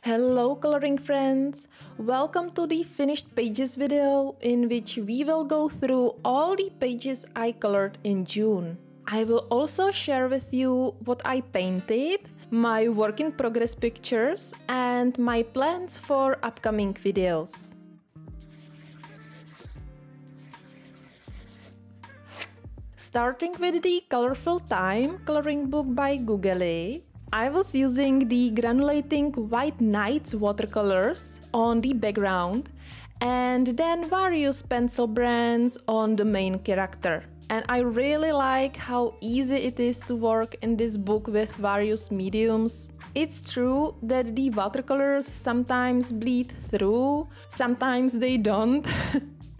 Hello coloring friends! Welcome to the finished pages video in which we will go through all the pages I colored in June. I will also share with you what I painted, my work in progress pictures and my plans for upcoming videos. Starting with the Colorful Time coloring book by Googly, I was using the granulating White Nights watercolors on the background and then various pencil brands on the main character. And I really like how easy it is to work in this book with various mediums. It's true that the watercolors sometimes bleed through, sometimes they don't.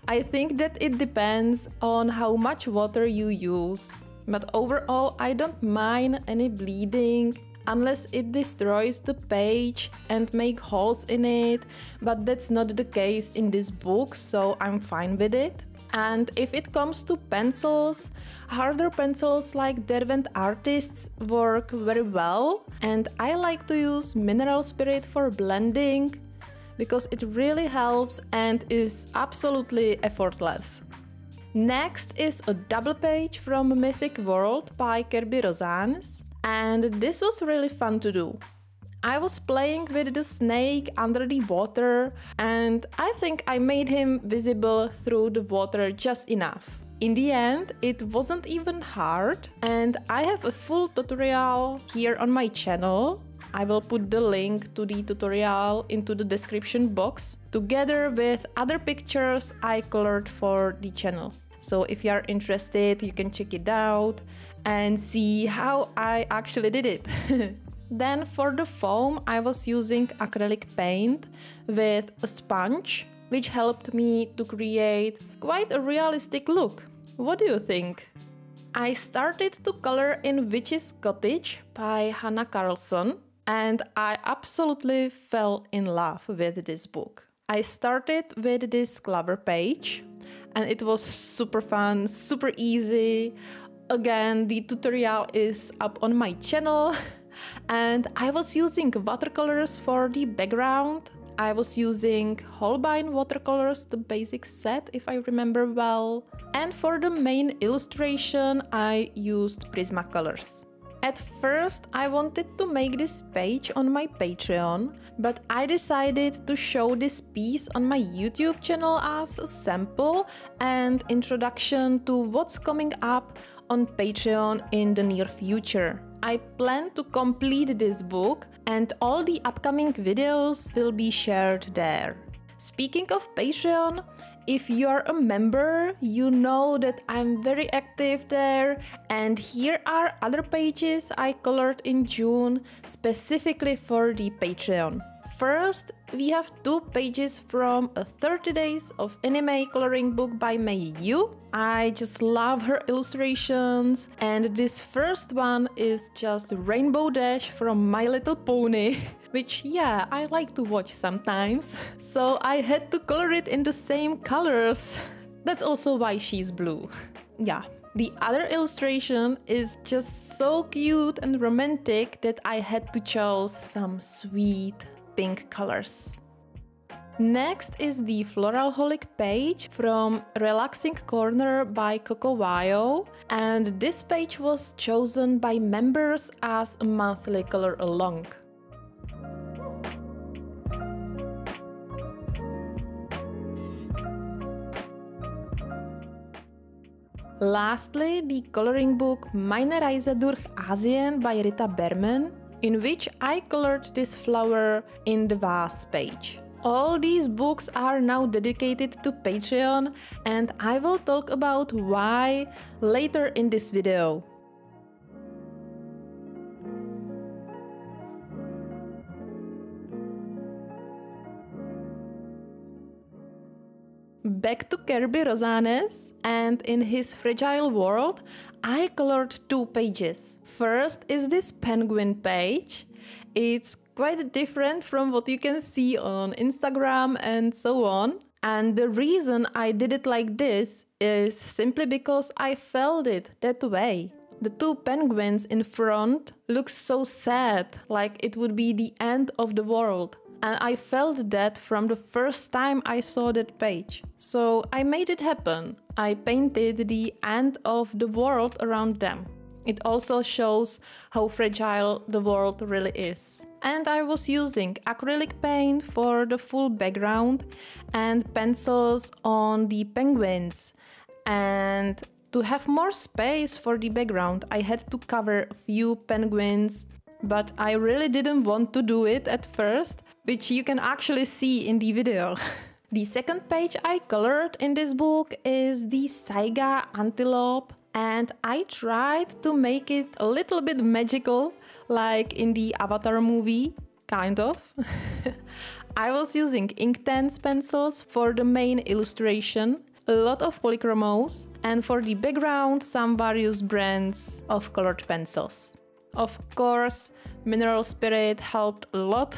I think that it depends on how much water you use. But overall, I don't mind any bleeding unless it destroys the page and make holes in it, but that's not the case in this book, so I'm fine with it. And if it comes to pencils, harder pencils like Derwent Artists work very well, and I like to use mineral spirit for blending because it really helps and is absolutely effortless. Next is a double page from Mythic World by Kirby Rosanes, and this was really fun to do. I was playing with the snake under the water and I think I made him visible through the water just enough. In the end, it wasn't even hard and I have a full tutorial here on my channel. I will put the link to the tutorial into the description box together with other pictures I colored for the channel. So if you are interested, you can check it out and see how I actually did it. Then for the foam, I was using acrylic paint with a sponge, which helped me to create quite a realistic look. What do you think? I started to color in Witch's Cottage by Hannah Carlson, and I absolutely fell in love with this book. I started with this cover page, and it was super fun, super easy. Again, the tutorial is up on my channel. And I was using watercolors for the background. I was using Holbein watercolors, the basic set if I remember well. And for the main illustration I used Prismacolors. At first I wanted to make this page on my Patreon, but I decided to show this piece on my YouTube channel as a sample and introduction to what's coming up on Patreon in the near future. I plan to complete this book and all the upcoming videos will be shared there. Speaking of Patreon, if you're a member, you know that I'm very active there, and here are other pages I colored in June specifically for the Patreon. First, we have two pages from a 30 Days of Anime coloring book by Mei Yu. I just love her illustrations, and this first one is just Rainbow Dash from My Little Pony, which yeah, I like to watch sometimes. So I had to color it in the same colors. That's also why she's blue. Yeah. The other illustration is just so cute and romantic that I had to choose some sweet pink colors. Next is the Floralholic page from Relaxing Corner by Coco Wayo, and this page was chosen by members as a monthly color along. Lastly, the coloring book Meine Reise durch Asien by Rita Berman, in which I colored this flower in the vase page. All these books are now dedicated to Patreon, and I will talk about why later in this video. Back to Kirby Rosanes, and in his Fragile World, I colored two pages. First is this penguin page. It's quite different from what you can see on Instagram and so on. And the reason I did it like this is simply because I felt it that way. The two penguins in front look so sad, like it would be the end of the world. And I felt that from the first time I saw that page. So I made it happen. I painted the end of the world around them. It also shows how fragile the world really is. And I was using acrylic paint for the full background and pencils on the penguins. And to have more space for the background, I had to cover a few penguins, but I really didn't want to do it at first, which you can actually see in the video. The second page I colored in this book is the Saiga Antelope, and I tried to make it a little bit magical, like in the Avatar movie, kind of. I was using Inktense pencils for the main illustration, a lot of polychromos, and for the background some various brands of colored pencils. Of course, Mineral Spirit helped a lot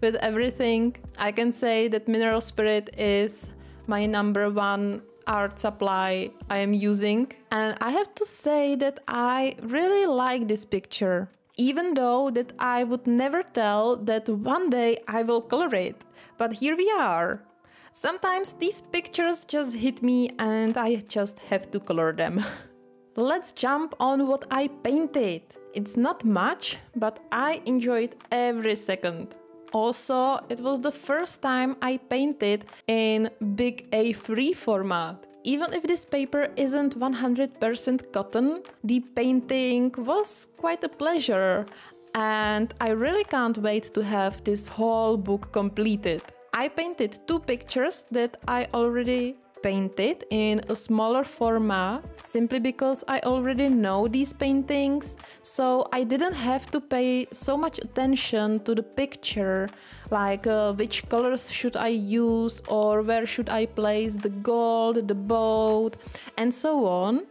with everything. I can say that Mineral Spirit is my #1 art supply I am using. And I have to say that I really like this picture, even though that I would never tell that one day I will color it. But here we are. Sometimes these pictures just hit me and I just have to color them. Let's jump on what I painted. It's not much, but I enjoyed every second. Also, it was the first time I painted in big A3 format. Even if this paper isn't 100% cotton, the painting was quite a pleasure, and I really can't wait to have this whole book completed. I painted 2 pictures that I already painted in a smaller format, simply because I already know these paintings, so I didn't have to pay so much attention to the picture, like which colors should I use or where should I place the gold, the boat, and so on.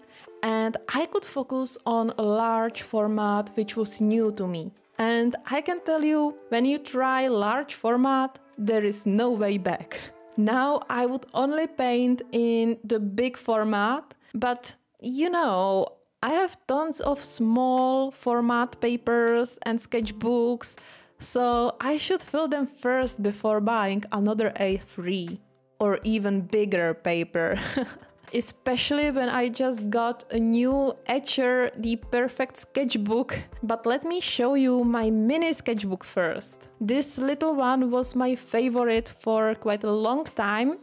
And I could focus on a large format which was new to me. And I can tell you, when you try large format, there is no way back. Now I would only paint in the big format, but you know, I have tons of small format papers and sketchbooks, so I should fill them first before buying another A3 or even bigger paper. Especially when I just got a new Etcher, the perfect sketchbook. But let me show you my mini sketchbook first. This little one was my favorite for quite a long time,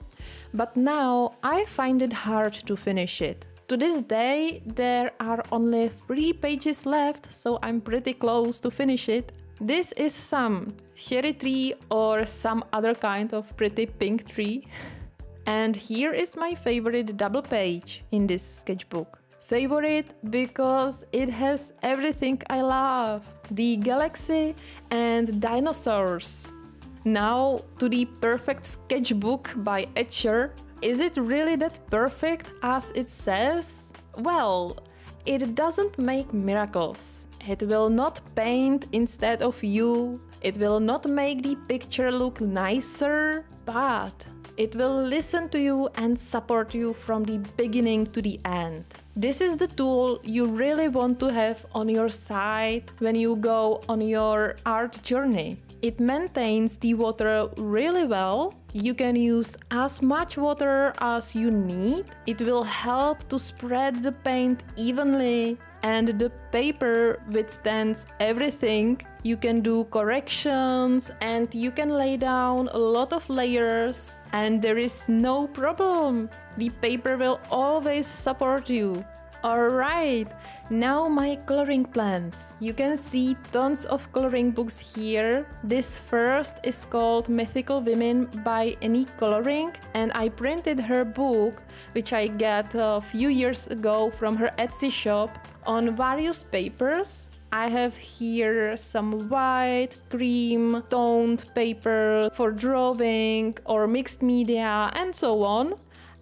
but now I find it hard to finish it. To this day, there are only 3 pages left, so I'm pretty close to finish it. This is some cherry tree or some other kind of pretty pink tree. And here is my favorite double page in this sketchbook. Favorite because it has everything I love. The galaxy and dinosaurs. Now to the perfect sketchbook by Etcher. Is it really that perfect as it says? Well, it doesn't make miracles. It will not paint instead of you. It will not make the picture look nicer, but it will listen to you and support you from the beginning to the end. This is the tool you really want to have on your side when you go on your art journey. It maintains the water really well. You can use as much water as you need. It will help to spread the paint evenly, and the paper withstands everything. You can do corrections and you can lay down a lot of layers and there is no problem. The paper will always support you. Alright, now my coloring plans. You can see tons of coloring books here. This first is called Mythical Women by Any Coloring, and I printed her book, which I got a few years ago from her Etsy shop, on various papers. I have here some white, cream, toned paper for drawing or mixed media and so on.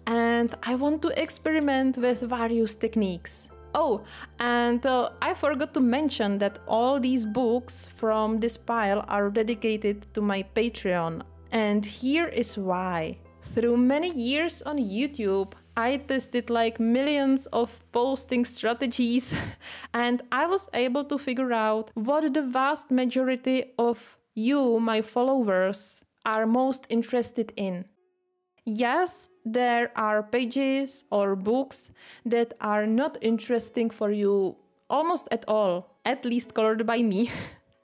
And I want to experiment with various techniques. Oh, and I forgot to mention that all these books from this pile are dedicated to my Patreon. And here is why. Through many years on YouTube, I tested like millions of posting strategies and I was able to figure out what the vast majority of you, my followers, are most interested in. Yes, there are pages or books that are not interesting for you almost at all, at least colored by me.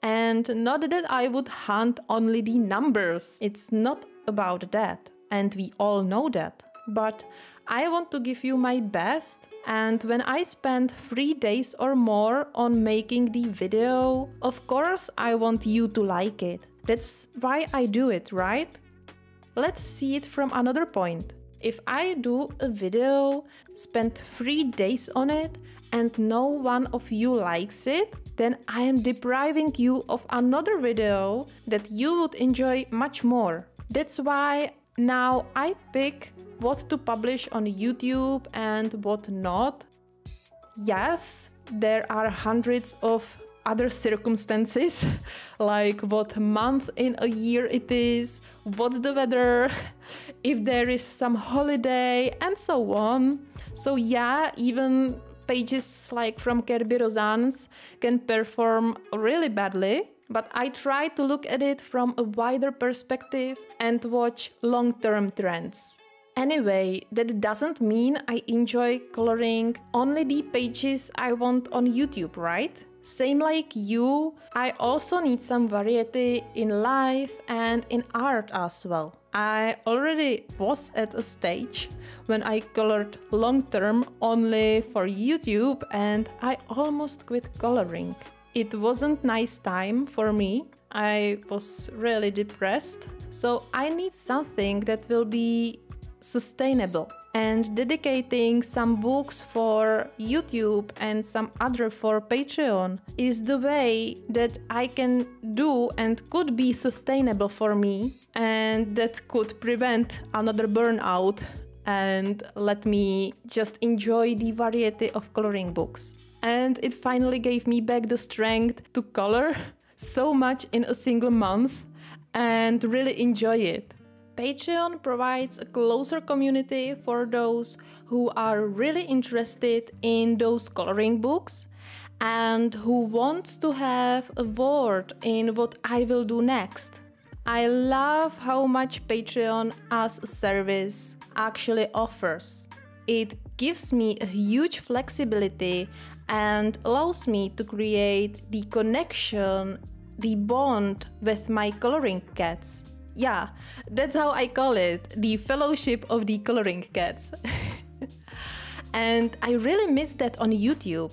And not that I would hunt only the numbers, it's not about that, and we all know that. But I want to give you my best, and when I spend 3 days or more on making the video, of course I want you to like it. That's why I do it, right? Let's see it from another point. If I do a video, spend 3 days on it, and no one of you likes it, then I am depriving you of another video that you would enjoy much more. That's why now I pick what to publish on YouTube and what not. Yes, there are hundreds of other circumstances, like what month in a year it is, what's the weather, if there is some holiday, and so on. So yeah, even pages like from Kirby Rozans can perform really badly, but I try to look at it from a wider perspective and watch long-term trends. Anyway, that doesn't mean I enjoy coloring only the pages I want on YouTube, right? Same like you, I also need some variety in life and in art as well. I already was at a stage when I colored long-term only for YouTube and I almost quit coloring. It wasn't nice time for me. I was really depressed. So I need something that will be sustainable. And dedicating some books for YouTube and some other for Patreon is the way that I can do and could be sustainable for me, and that could prevent another burnout and let me just enjoy the variety of coloring books. And it finally gave me back the strength to color so much in a single month and really enjoy it. Patreon provides a closer community for those who are really interested in those coloring books and who want to have a word in what I will do next. I love how much Patreon as a service actually offers. It gives me a huge flexibility and allows me to create the connection, the bond with my coloring cats. Yeah, that's how I call it, the fellowship of the coloring cats. And I really miss that on YouTube.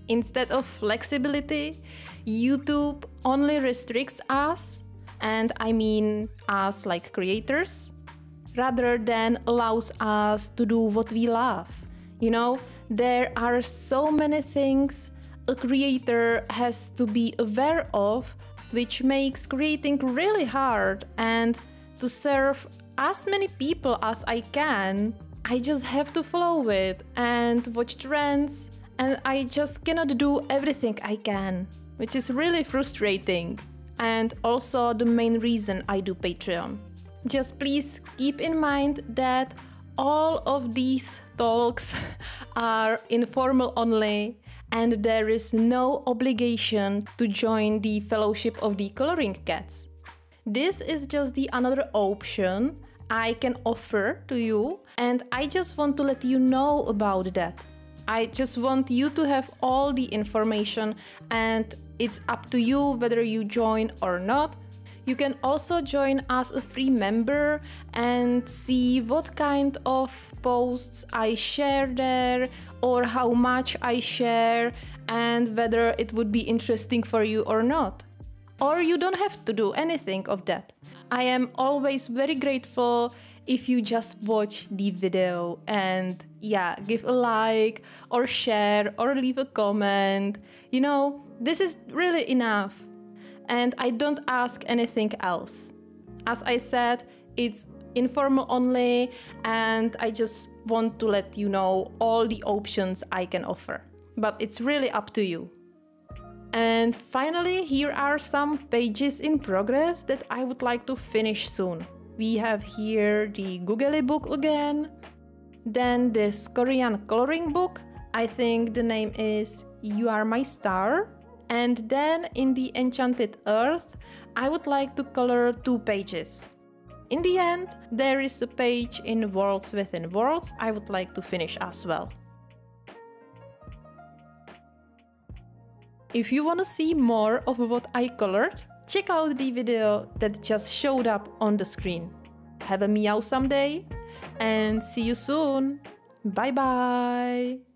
Instead of flexibility, YouTube only restricts us, and I mean us like creators, rather than allows us to do what we love. You know, there are so many things a creator has to be aware of, which makes creating really hard, and to serve as many people as I can, I just have to follow it and watch trends, and I just cannot do everything I can, which is really frustrating, and also the main reason I do Patreon. Just please keep in mind that all of these talks are informal only, and there is no obligation to join the Fellowship of the Coloring Cats. This is just the another option I can offer to you, and I just want to let you know about that. I just want you to have all the information, and it's up to you whether you join or not. You can also join as a free member and see what kind of posts I share there or how much I share and whether it would be interesting for you or not. Or you don't have to do anything of that. I am always very grateful if you just watch the video and yeah, give a like or share or leave a comment. You know, this is really enough. And I don't ask anything else. As I said, it's informal only, and I just want to let you know all the options I can offer. But it's really up to you. And finally, here are some pages in progress that I would like to finish soon. We have here the Googly book again, then this Korean coloring book, I think the name is You Are My Star. And then in the Enchanted Earth, I would like to color 2 pages. In the end, there is a page in Worlds Within Worlds I would like to finish as well. If you want to see more of what I colored, check out the video that just showed up on the screen. Have a meow someday and see you soon. Bye bye!